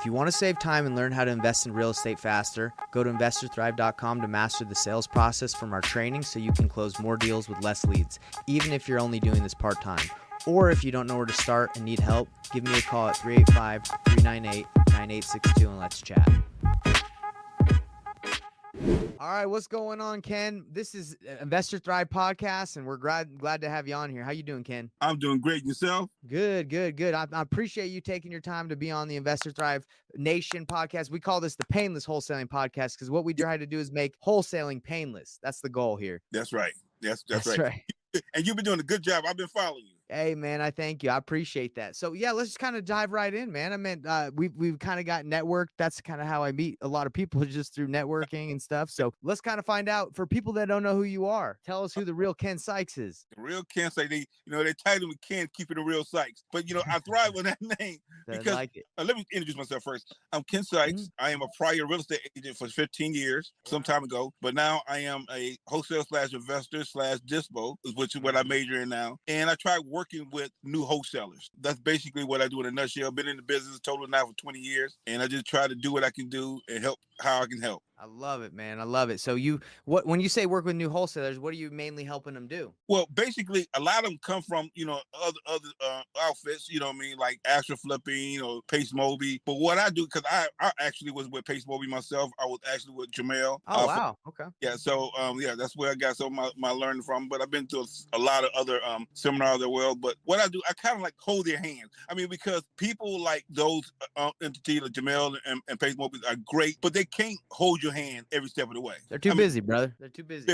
If you want to save time and learn how to invest in real estate faster, go to investorthrive.com to master the sales process from our training so you can close more deals with less leads, even if you're only doing this part-time. Or if you don't know where to start and need help, give me a call at 385-398-9862 and let's chat. All right, what's going on, Ken? This is Investor Thrive Podcast, and we're glad to have you on here. How you doing, Ken? I'm doing great. Yourself? Good. I appreciate you taking your time to be on the Investor Thrive Nation podcast. We call this the Payneless Wholesaling Podcast because what we try to do is make wholesaling painless. That's the goal here. That's right. That's right. And you've been doing a good job. I've been following you. Hey, man, I thank you. I appreciate that. So, yeah, let's just kind of dive right in, man. I mean, we've kind of got networked. That's kind of how I meet a lot of people, just through networking and stuff. So let's kind of find out, for people that don't know who you are, tell us who the real Ken Sikes is. The real Ken Sikes, they title me Ken, keeping the real Sikes. But, I thrive on that name because, let me introduce myself first. I'm Ken Sikes. Mm-hmm. I am a prior real estate agent for 15 years, some time ago. But now I am a wholesale/investor/dispo, which is what I major in now. And I try working with new wholesalers. That's basically what I do in a nutshell. Been in the business total now for 20 years, and I just try to do what I can do and help how I can help. I love it, man. I love it. So when you say work with new wholesalers, what are you mainly helping them do? Well, basically, a lot of them come from, other outfits, like Astra Flipping, Pace Moby. But what I do, because I actually was with Pace Moby myself. I was actually with Jamel. Oh, wow. Okay. Yeah. So, that's where I got some of my learning from. But I've been to a lot of other seminars as well. But what I do, I kind of like hold their hand. I mean, because people like those entities, like Jamel and Pace Moby, are great, but they can't hold your hand every step of the way. They're too busy, brother. They're too busy.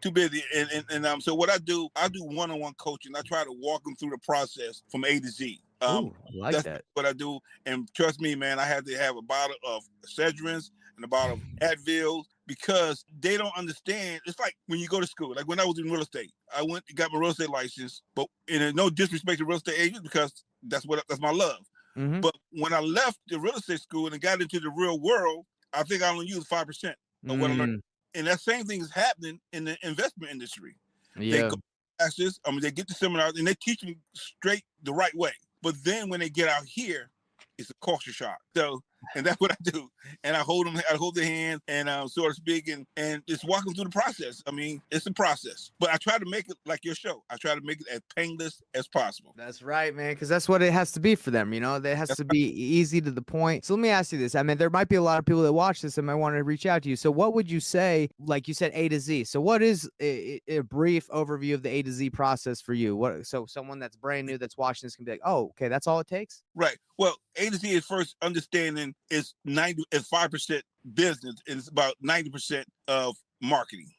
Too busy. And so what I do one-on-one coaching. I try to walk them through the process from A to Z. I like that. What I do. And trust me, man, I had to have a bottle of Cedrins and a bottle of Advil because they don't understand. It's like when you go to school, like when I was in real estate, I went and got my real estate license, but no disrespect to real estate agents, because that's my love. Mm-hmm. But when I left the real estate school and got into the real world, I think I only used 5% of what I learned. And that same thing is happening in the investment industry. Yeah. They go to classes, they get to seminars, and they teach them straight the right way. But then when they get out here, it's a culture shock. So, and that's what I do. And I hold their hand and so to speak, and just walk them through the process. I mean, it's a process, but I try to make it like your show. I try to make it as painless as possible. That's right, man. Because that's what it has to be for them. It has to be easy to the point. So let me ask you this. I mean, there might be a lot of people that watch this and might want to reach out to you. So what would you say, like you said, A to Z? So what is a brief overview of the A to Z process for you? So someone that's brand new that's watching this can be like, oh, okay, that's all it takes? Right. Well, A to Z is first understanding is 5% business, and it's about 90% of marketing.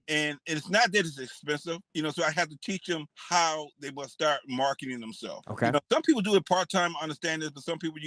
And it's not that it's expensive, so I have to teach them how they must start marketing themselves. Okay. Some people do it part-time, understand this, but some people,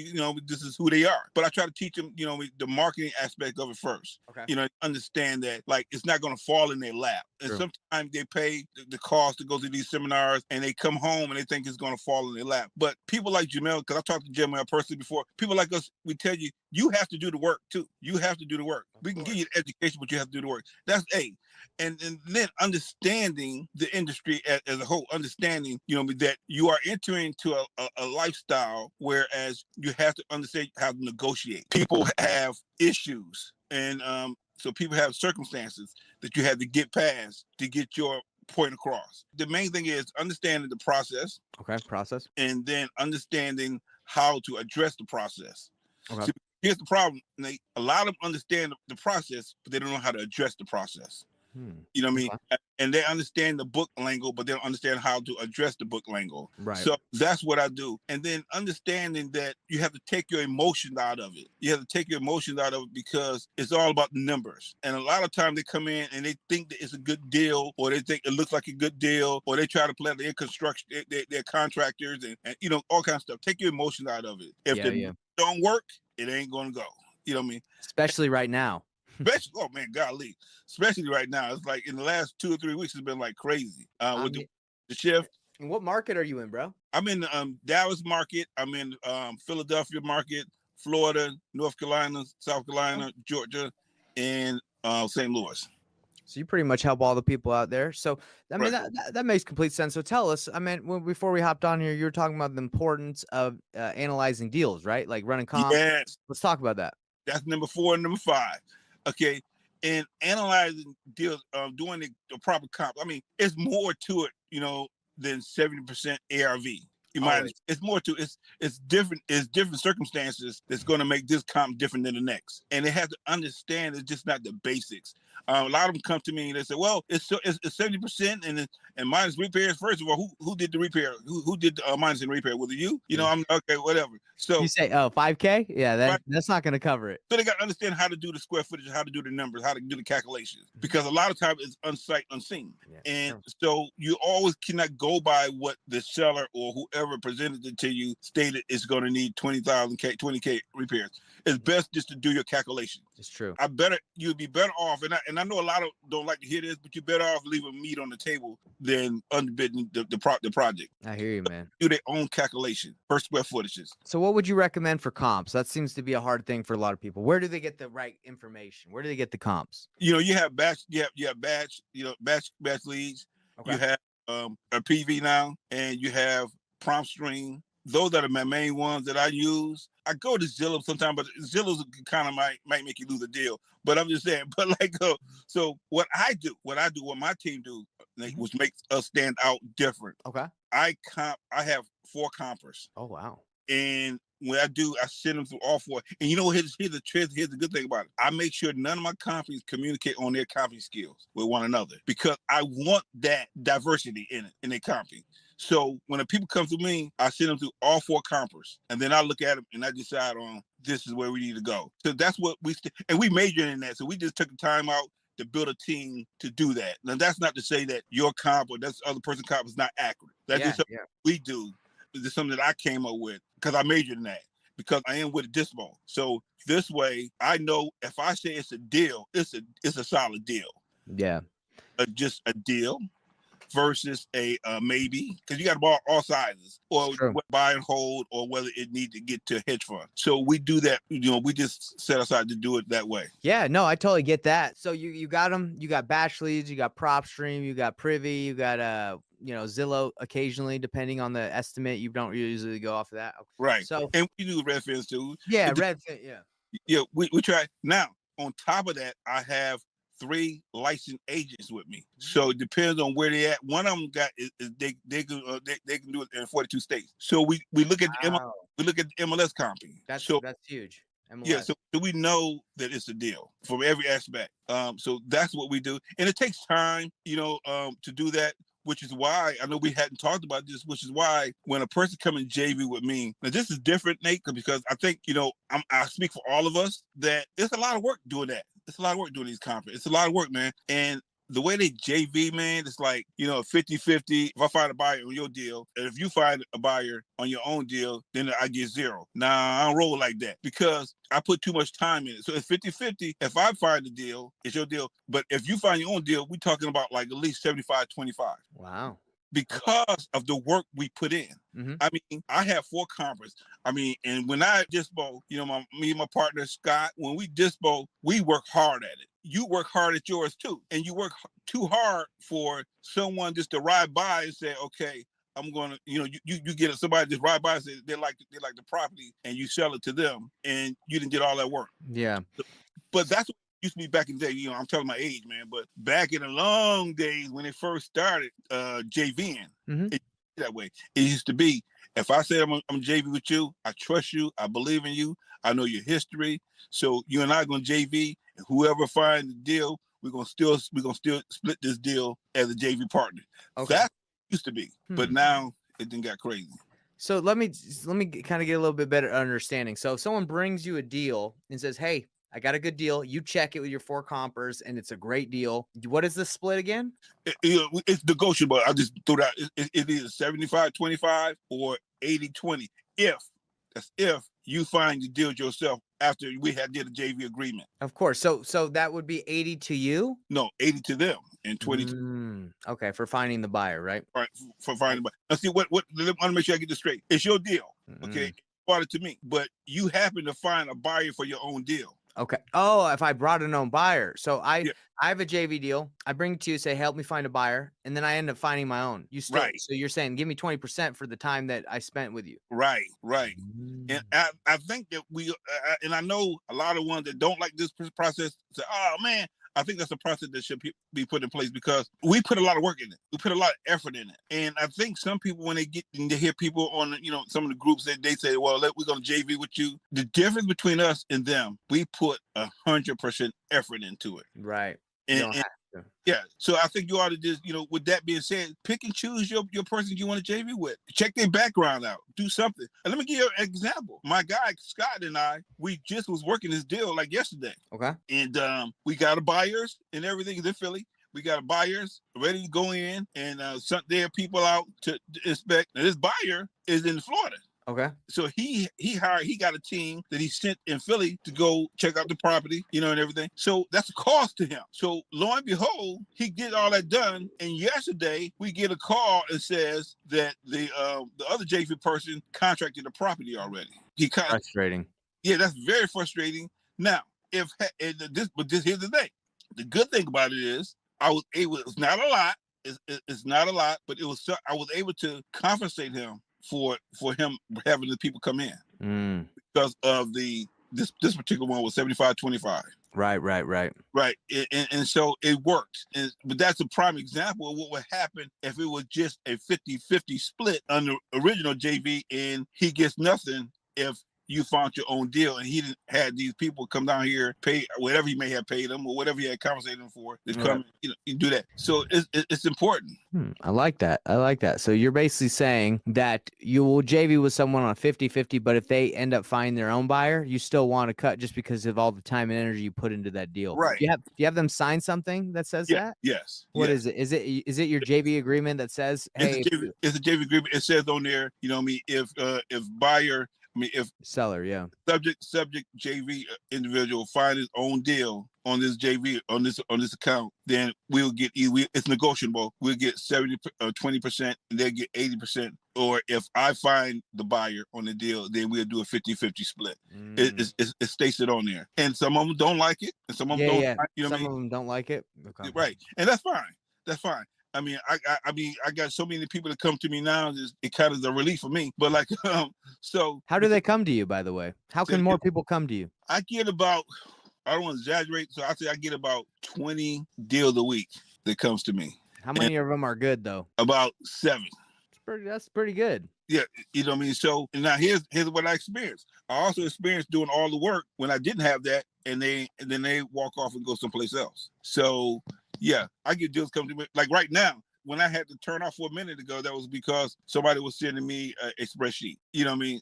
this is who they are. But I try to teach them, the marketing aspect of it first. Okay. Understand that, like, it's not going to fall in their lap. And sometimes they pay the cost to go to these seminars, and they come home and they think it's going to fall in their lap. But people like Jamel, because I talked to Jamel personally before, people like us, we tell you, you have to do the work too. You have to do the work. We can give you the education, but you have to do the work. That's A. And then understanding the industry as a whole, understanding, that you are entering into a lifestyle, whereas you have to understand how to negotiate. People have issues, and so people have circumstances that you have to get past to get your point across. The main thing is understanding the process. Okay, process. And then understanding how to address the process. Okay. So here's the problem. A lot of them understand the process, but they don't know how to address the process. You know what I mean? Okay. And they understand the book lingo, but they don't understand how to address the book lingo. Right. So that's what I do. And then understanding that you have to take your emotions out of it. You have to take your emotions out of it because it's all about the numbers. And a lot of times they come in and they think that it's a good deal, or they think it looks like a good deal, or they try to play their construction, their contractors, and all kinds of stuff. Take your emotions out of it. If don't work, it ain't going to go. You know what I mean? Especially right now. Oh man, golly! Especially right now, it's like in the last 2 or 3 weeks, it's been like crazy with the shift. And what market are you in, bro? I'm in Dallas market. I'm in Philadelphia market, Florida, North Carolina, South Carolina, Georgia, and St. Louis. So you pretty much help all the people out there. So I mean Right. that makes complete sense. So tell us, I mean, before we hopped on here, you were talking about the importance of analyzing deals, right? Like running comps. Yes. Let's talk about that. That's number 4 and number 5. Okay. And analyzing deals, doing the proper comp. I mean, it's more to it, than 70% ARV. Always. It's more to it's different. It's different circumstances that's going to make this comp different than the next, and they have to understand it's just not the basics. A lot of them come to me and they say, "Well, it's 70% and minus repairs." First of all, who did the repair? Who did the minus and repair? Was it you? I'm okay, whatever. So you say, oh, 5K? Yeah, that's not going to cover it. So they got to understand how to do the square footage, how to do the numbers, how to do the calculations, because a lot of times it's unsight, unseen. Yeah, and so you always cannot go by what the seller or whoever presented it to you stated it's going to need 20K repairs. It's best just to do your calculation. It's true. You'd be better off, and I know a lot of don't like to hear this, but you're better off leaving meat on the table than underbidding the project. I hear you, man. Do their own calculation per square footages. So what would you recommend for comps? That seems to be a hard thing for a lot of people. Where do they get the right information? Where do they get the comps? You have batch, batch leads. Okay. You have a PV now, and you have prompt stream. Those are my main ones that I use. I go to Zillow sometimes, but Zillow kind of might make you lose a deal. But I'm just saying, so what my team do, which makes us stand out different. Okay. I have 4 compers. Oh, wow. And when I do, I send them through all 4. And here's the good thing about it. I make sure none of my companies communicate on their company skills with one another, because I want that diversity in their company. So when the people come to me, I send them through all 4 compers, and then I look at them and I decide on this is where we need to go. So that's what and we major in that. So we just took the time out to build a team to do that. Now that's not to say that your comp or that's other person's comp is not accurate. That's just something we do. It's something that I came up with because I majored in that, because I am with a dispo. So this way I know if I say it's a deal, it's a solid deal. Yeah. Just a deal versus a maybe, because you got to borrow all sizes, or buy and hold, or whether it needs to get to a hedge fund. So we do that. We just set aside to do it that way. Yeah, no, I totally get that. So you got them. You got batch leads. You got prop stream. You got privy. You got Zillow occasionally, depending on the estimate. You don't usually go off of that. Okay. Right. So and we do Redfins too. Yeah, Redfin. Yeah. Yeah, we try. Now on top of that, I have 3 licensed agents with me. So it depends on where they at. One of them they can do it in 42 states. So we look at the MLS company. That's huge. MLS. Yeah, so we know that it's a deal from every aspect. So that's what we do, and it takes time, to do that. Which is why I know we hadn't talked about this. Which is why when a person comes in JV with me, now this is different, Nate, because I think I speak for all of us that it's a lot of work doing that. It's a lot of work doing these conferences. It's a lot of work, man. And the way they JV, man, it's like, 50-50. If I find a buyer on your deal, and if you find a buyer on your own deal, then I get 0. Nah, I don't roll like that because I put too much time in it. So it's 50-50. If I find the deal, it's your deal. But if you find your own deal, we're talking about like at least 75-25. Wow. Because of the work we put in. Mm-hmm. I mean, I have 4 compers. I mean, and when I dispo, me and my partner, Scott, when we dispo, we work hard at it. You work hard at yours too. And you work too hard for someone just to ride by and say, okay, I'm going to, you get somebody just ride by and say they like the property, and you sell it to them, and you didn't get all that work. Yeah. But that's what used to be back in the day. I'm telling my age, man. But back in the long days when it first started, JVing, it that way. It used to be, if I say I'm JV with you, I trust you, I believe in you, I know your history. So you and I are going to JV, and whoever finds the deal, we're gonna still split this deal as a JV partner. Okay. That used to be, but now it done got crazy. So let me kind of get a little bit better understanding. So if someone brings you a deal and says, "Hey, I got a good deal," you check it with your 4 compers, and it's a great deal. What is the split again? It's negotiable. I just threw that. It is 75-25 or 80-20. If you find the deal yourself after we did a JV agreement. Of course. So that would be 80 to you? No, 80 to them and 20 to okay, for finding the buyer, right? Right, for finding the buyer. Now see what I want to make sure I get this straight. It's your deal. Okay. Brought it to me, but you happen to find a buyer for your own deal. Okay. Oh, if I brought a known buyer. So Yeah, I have a JV deal. I bring it to you, say, help me find a buyer, and then I end up finding my own. You still, right, so you're saying give me 20% for the time that I spent with you. right, right. Mm. And I think that and I know a lot of ones that don't like this process say, oh man, I think that's a process that should be put in place because we put a lot of work in it. We put a lot of effort in it. And I think some people, when they hear people on, some of the groups that they say, well, we're going to JV with you. The difference between us and them, we put 100% effort into it. Right. You And, don't have to. yeah, so I think you ought to just, with that being said, pick and choose your person you want to JV with. Check their background out. Do something. And let me give you an example. My guy, Scott, and I, we just was working this deal like yesterday. Okay. And we got a buyers and everything in Philly. We got buyers ready to go in, and there are people out to inspect. And this buyer is in Florida. Okay. So he got a team that he sent in Philly to go check out the property, and everything. So that's a cost to him. So lo and behold, he did all that done. And yesterday we get a call and says that the other JV person contracted the property already. Frustrating. Yeah, that's very frustrating. Now, here's the thing. The good thing about it is it's not a lot. It's not a lot, but I was able to compensate him for him having the people come in because of this particular one was 75-25. Right. Right. And so it worked. But that's a prime example of what would happen if it was just a 50-50 split on the original JV and he gets nothing if you found your own deal and he didn't had these people come down here, pay whatever he may have paid them or whatever he had compensated them for to come, you do that. So it's important. I like that. So you're basically saying that you will JV with someone on a 50-50, but if they end up finding their own buyer, you still want to cut just because of all the time and energy you put into that deal. Right. Do you have them sign something that says that? Yes. What is it? Is it your JV agreement that says, hey, it's a JV agreement. It says on there, if buyer, if seller, yeah, subject JV individual find his own deal on this JV on this account, then we'll get it's negotiable. We'll get 20%, and they'll get 80%. Or if I find the buyer on the deal, then we'll do a 50-50 split. It states it on there, and some of them don't like it, and some of them don't. Yeah. Some of them don't like it. Okay. Right, and that's fine. That's fine. I mean, I got so many people that come to me now. It kind of is a relief for me. But so how do they come to you? By the way, how can more people come to you? I get about, I don't want to exaggerate, so I say I get about 20 deals a week that comes to me. How many of them are good though? About 7. That's pretty good. Yeah, you know what I mean. So now here's what I experienced. I also experienced doing all the work when I didn't have that, and then they walk off and go someplace else. So yeah, I get deals come to me. Like right now, when I had to turn off for a minute ago, that was because somebody was sending me a spreadsheet. You know what I mean?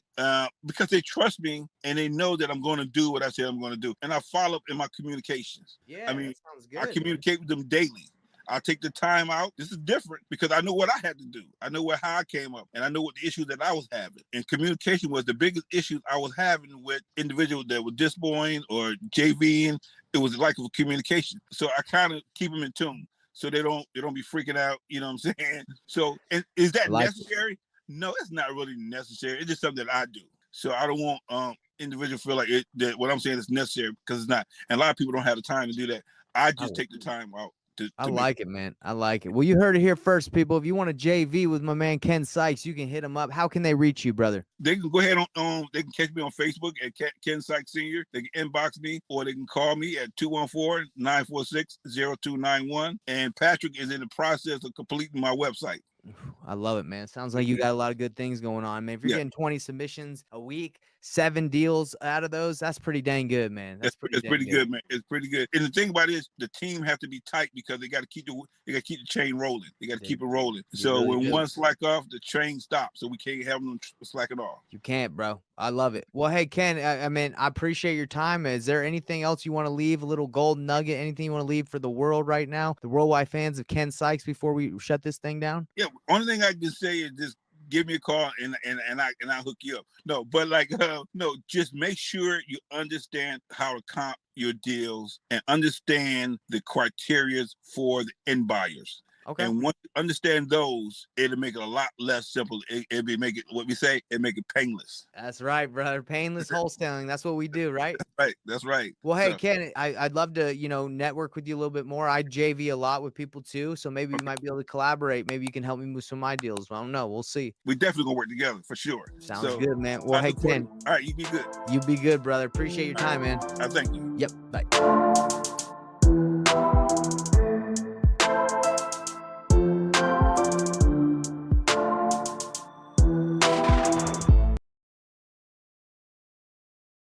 Because they trust me and they know that I'm going to do what I said I'm going to do, and I follow up in my communications. Yeah, I mean, that sounds good. I communicate with them daily. I take the time out. This is different because I know what I had to do. I know how I came up, and I know what the issue that I was having. And communication was the biggest issue I was having with individuals that were disboying or JVing. It was lack of communication. So I kind of keep them in tune so they don't be freaking out. You know what I'm saying? So is that necessary? No, it's not really necessary. It's just something that I do. So I don't want individuals feel like that what I'm saying is necessary because it's not. And a lot of people don't have the time to do that. I just take the time out. I like it, man. I like it. Well, you heard it here first, people. If you want to JV with my man Ken Sikes, you can hit him up. How can they reach you, brother? They can go ahead on they can catch me on Facebook at Ken Sikes Sr. They can inbox me or they can call me at 214-946-0291. And Patrick is in the process of completing my website. I love it, man. Sounds like you got a lot of good things going on, man. If you're getting 20 submissions a week, 7 deals out of those, that's pretty dang good, man. It's pretty good, man. It's pretty good. And the thing about it is the team have to be tight because they got to keep the chain rolling. They got to keep it rolling. So really when one slack off, the train stops. So we can't have them slacking off. You can't, bro. I love it. Well, hey, Ken, I mean, I appreciate your time. Is there anything else you want to leave, a little golden nugget, anything you want to leave for the world right now, the worldwide fans of Ken Sikes before we shut this thing down? Yeah, only thing I can say is just give me a call and I'll hook you up. No, but just make sure you understand how to comp your deals and understand the criteria for the end buyers. Okay. And once you understand those, it'll make it a lot less simple. It'll make it, what we say, it make it painless. That's right, brother. Painless wholesaling. That's what we do, right? Right. That's right. Well, hey, So, Ken, I'd love to, network with you a little bit more. I JV a lot with people too. So maybe we might be able to collaborate. Maybe you can help me move some of my deals. I don't know. We'll see. we definitely gonna work together for sure. Sounds good, man. Well, hey, Ken. All right, you be good. You be good, brother. Appreciate your time, man. I thank you. Yep. Bye.